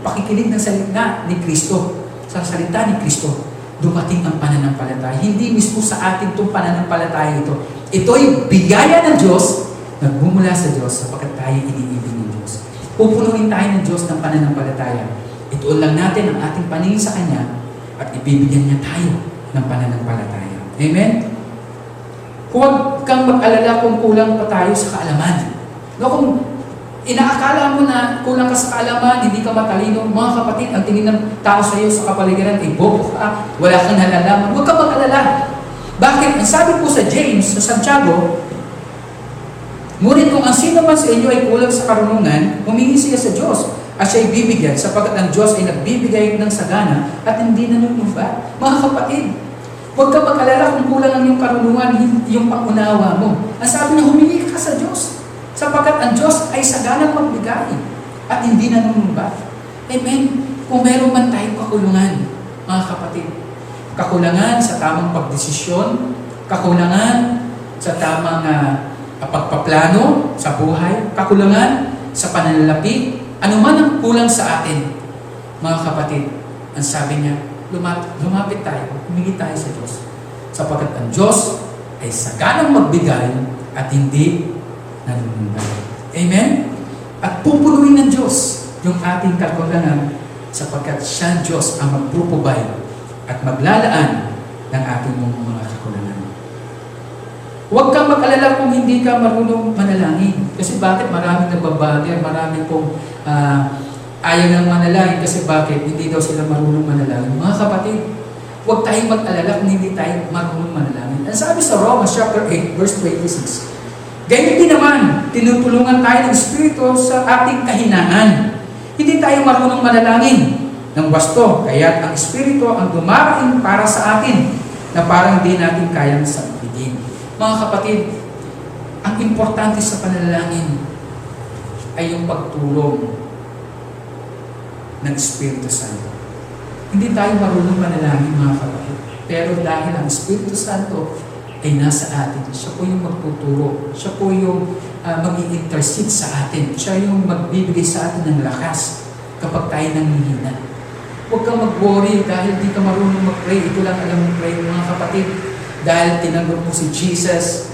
pakikinig ng salita ni Kristo. Sa salita ni Kristo, dumating ang pananampalataya. Hindi mismo sa atin itong pananampalataya ito. Ito'y biyaya ng Diyos, nagmumula sa Diyos sapagkat tayo iniibig ng Diyos. Pupunuin tayo ng Diyos ng pananampalataya. Ituon lang natin ang ating paningin sa Kanya at ibibigyan niya tayo ng pananampalataya. Amen? Huwag kang mag-alala kung kulang pa tayo sa kaalaman. No, kung inaakala mo na kulang ka sa kaalaman, hindi ka matalino, mga kapatid, ang tingin ng tao sa iyo sa kapaligiran, ay bobo ka, wala kang nalalaman. Huwag kang mag-alala. Bakit? Ang sabi po sa James, sa Santiago, ngunit kung ang sino man sa inyo ay kulang sa karunungan, humingi siya sa Diyos at siya'y bibigyan, sapagkat ang Diyos ay nagbibigay ng sagana at hindi nanunumba. Mga kapatid, huwag ka mag-alala kung kulang ang iyong karunungan, yung pangunawa mo. Ang sabi niya, humingi ka sa Diyos. Sapagkat ang Diyos ay saganang magbigay at hindi nanunumba. Amen? Kung meron man tayong kakulangan, mga kapatid, kakulangan sa tamang pagdesisyon, kakulangan sa tamang pagpaplano sa buhay, kakulangan sa pananalapi, anuman ang kulang sa atin, mga kapatid, ang sabi niya, lumapit tayo, humingi tayo sa Diyos. Sapagkat ang Diyos ay saganang magbigay at hindi nanunumba. Amen? At pupunuin ng Diyos yung ating kakulangan sapagkat siya Diyos ang magpuprovide at maglalaan ng ating mga kakulangan. Huwag kang mag-alala kung hindi ka marunong manalangin. Kasi bakit? Maraming nagbabager, maraming pong ayaw ng manalangin. Kasi bakit? Hindi daw sila marunong manalangin. Mga kapatid, huwag tayong mag-alala kung hindi tayo marunong manalangin. Ang sabi sa Romans chapter 8, verse 26, ganyan din naman, tinutulungan tayo ng Espiritu sa ating kahinaan. Hindi tayo marunong manalangin ng wasto, kaya't ang Espiritu ang dumarating para sa atin na parang di natin kayang sabihin. Mga kapatid, ang importante sa panalangin ay yung pagtulong ng Espiritu Santo. Hindi tayo marunong manalangin, mga kapatid. Pero dahil ang Espiritu Santo ay nasa atin. Siya po yung magtuturo. Siya po yung mag-i-intercede sa atin. Siya yung magbibigay sa atin ng lakas kapag tayo nanghihina. Huwag kang mag-worry dahil di ka marunong mag-pray. Ito lang alam mo pray, mga kapatid. Dahil tinanggap mo si Jesus,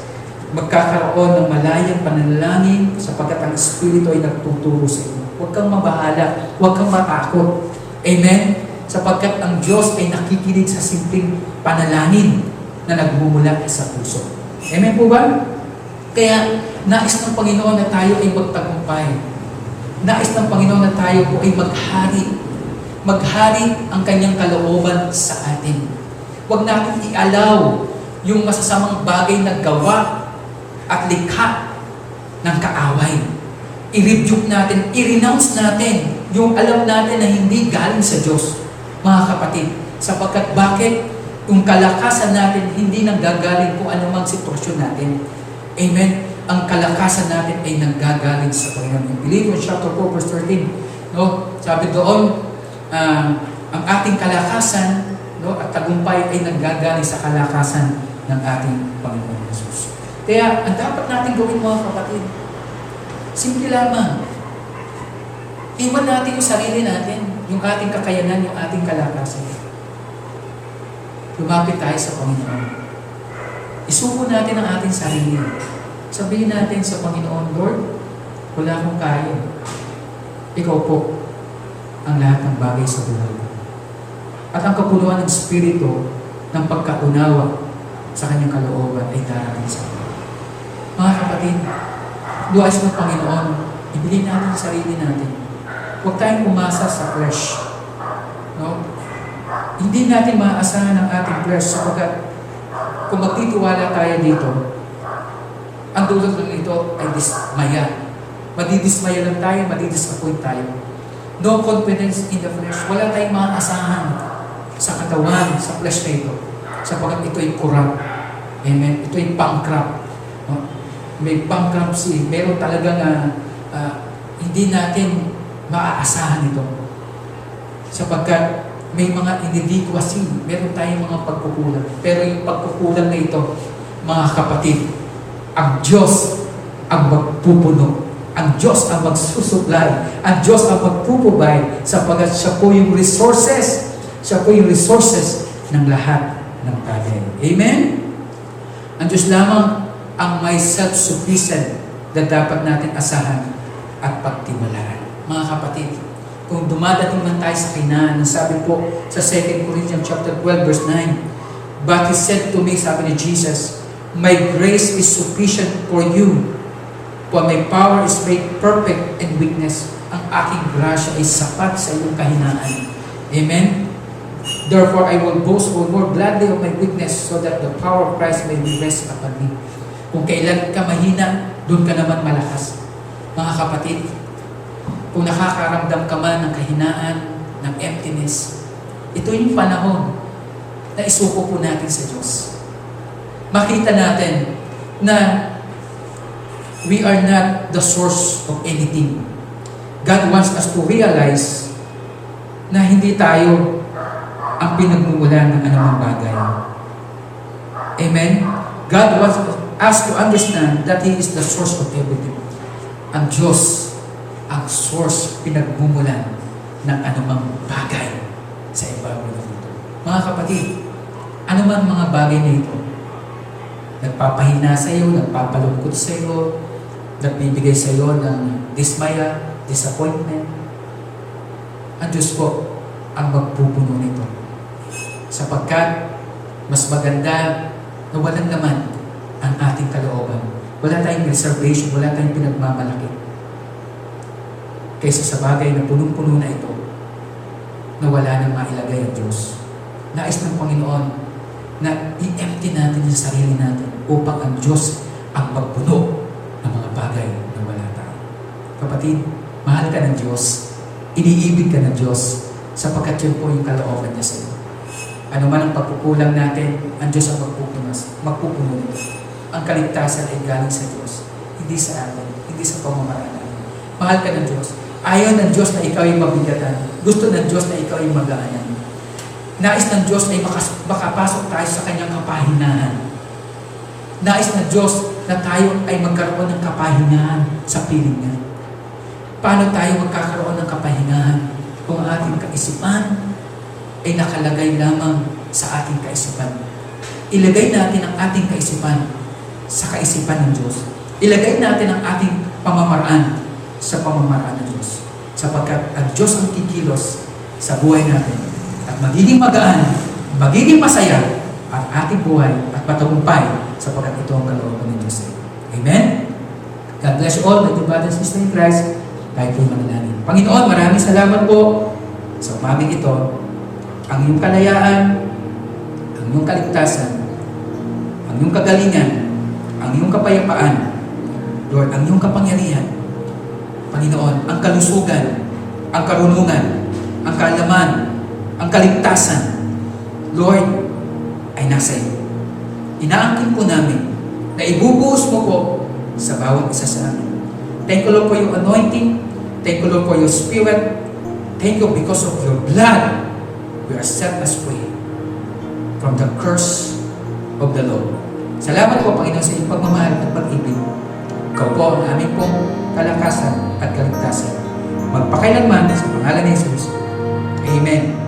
magkakaroon ng malayang pananalangin sapagkat ang Espiritu ay nagtuturo sa iyo. Huwag kang mabahala. Huwag kang matakot. Amen? Sapagkat ang Diyos ay nakikinig sa simpleng panalangin na nagmumula sa puso. Amen po ba? Kaya, nais ng Panginoon na tayo ay magtagumpay. Nais ng Panginoon na tayo po ay maghari. Maghari ang kanyang kalooban sa atin. Huwag natin i-allow yung masasamang bagay na gawa at likha ng kaaway. I-rebuke natin, i-renounce natin yung alam natin na hindi galing sa Diyos, mga kapatid. Sapagkat bakit? Yung kalakasan natin hindi nanggagaling kung anumang sitwasyon natin. Amen? Ang kalakasan natin ay nanggagaling sa Panginoon. In Philippians chapter 4 verse 13, no? Sabi doon, ang ating kalakasan, no, at tagumpay ay nanggagaling sa kalakasan ng ating Panginoon Jesus. Kaya, ang dapat natin gawin, mga kapatid, simple lamang. Iwan natin yung sarili natin, yung ating kakayanan, yung ating kalakasan. Lumapit tayo sa Panginoon. Isuko natin ang ating sarili. Sabihin natin sa Panginoon, Lord, wala akong kaya. Ikaw po ang lahat ng bagay sa buhay. At ang kapuluan ng Espiritu ng pagkaunawa sa kanyang kalooban ay darating sa atin. Mga kapatid, duwais ng Panginoon, ibigay natin ang sarili natin. Huwag tayong umasa sa flesh. No? Hindi natin maaasahan ang ating flesh sapagkat kung magtitiwala tayo dito, ang dulot ng ito ay dismaya. Madidismaya lang tayo, madidisappoint tayo. No confidence in the flesh. Wala tayong maaasahan sa katawan, sa flesh na ito. Sapagkat ito ay corrupt. Amen? Ito ay bankrupt. No? May bankruptcy. Meron talagang hindi natin maaasahan ito. Sapagkat may mga inadequacy, meron tayong mga pagkukulang. Pero yung pagkukulang na ito, mga kapatid, ang Diyos ang magpupuno. Ang Diyos ang magsusupply. Ang Diyos ang magpuprovide sapagkat siya po yung resources. Siya po yung resources ng lahat ng bagay. Amen? Ang Diyos lamang ang may self-sufficient na dapat natin asahan at pagtiwalaan. Mga kapatid, kung dumadating man tayo sa Canaan, sabi po sa 2 Corinthians chapter 12 verse 9, but He said to me, sabi ni Jesus, my grace is sufficient for you, for my power is made perfect in weakness. Ang aking grasya ay sapat sa iyong kahinaan. Amen? Therefore, I will boast all more gladly of my weakness so that the power of Christ may be rest upon me. Kung kailan ka mahina, doon ka naman malakas. Mga kapatid, kung nakakaramdam ka man ng kahinaan, ng emptiness, ito yung panahon na isuko po natin sa Diyos. Makita natin na we are not the source of anything. God wants us to realize na hindi tayo ang pinagmumulan ng anumang bagay. Amen? God wants us to understand that He is the source of everything. Ang Diyos ang source, pinagmumulan ng anumang bagay sa environment nito. Mga kapatid, anumang mga bagay na ito, nagpapahina sa iyo, nagpapalungkot sa iyo, nagbibigay sa iyo ng dismaya, disappointment, ang Diyos po ang magpupuno nito. Sapagkat mas maganda na walang laman ang ating kalooban. Wala tayong reservation, wala tayong pinagmamalaki. Kaysa sa bagay na punong-puno na ito, na wala nang mailagay ang Diyos. Nais ng Panginoon na i-empty natin yung sarili natin upang ang Diyos ang magpuno ng mga bagay na wala tayo. Kapatid, mahal ka ng Diyos, iniibig ka ng Diyos, sapagkat yun po yung kalooban niya sa iyo. Ano man ang pagkukulang natin, ang Diyos ang magpupuno nito. Ang kaligtasan ay galing sa Diyos, hindi sa atin, hindi sa pamamaraan natin. Mahal ka ng Diyos. Ayaw ng Diyos na ikaw ay mabigatan. Gusto ng Diyos na ikaw ay magaanan. Nais ng Diyos ay makapasok tayo sa kanyang kapahinaan. Nais ng Diyos na tayo ay magkaroon ng kapahingahan sa piling niya. Paano tayo magkakaroon ng kapahingahan kung ang ating kaisipan ay nakalagay lamang sa ating kaisipan? Ilagay natin ang ating kaisipan sa kaisipan ng Diyos. Ilagay natin ang ating pamamaraan sa pamamaraan ng Diyos. Sapagkat ang Diyos ang kikilos sa buhay natin at magiging magaan, magiging masaya ang ating buhay at matagumpay sapagkat ito ang kalooban ng Diyos. Amen? God bless you all, my dear brothers and sisters in Christ. Tayo po'y manalangin. Panginoon, maraming salamat po sa umaming ito. Ang iyong kalayaan, ang iyong kaligtasan, ang iyong kagalingan, ang iyong kapayapaan, Lord, ang iyong kapangyarihan, Panginoon, ang kalusugan, ang karunungan, ang kaalaman, ang kaligtasan, Lord, ay nasa iyo. Inaangkin po namin na ibubuhos mo po sa bawat isa sa amin. Thank you, Lord, for your anointing. Thank you, Lord, for your spirit. Thank you because of your blood. We are set as free from the curse of the law. Salamat po, Panginoon, sa iyong pagmamahal at pag-ibig. Ikaw po ang aming pong kalakasan at kaligtasan. Magpakailanman sa pangalan ni Jesus. Amen.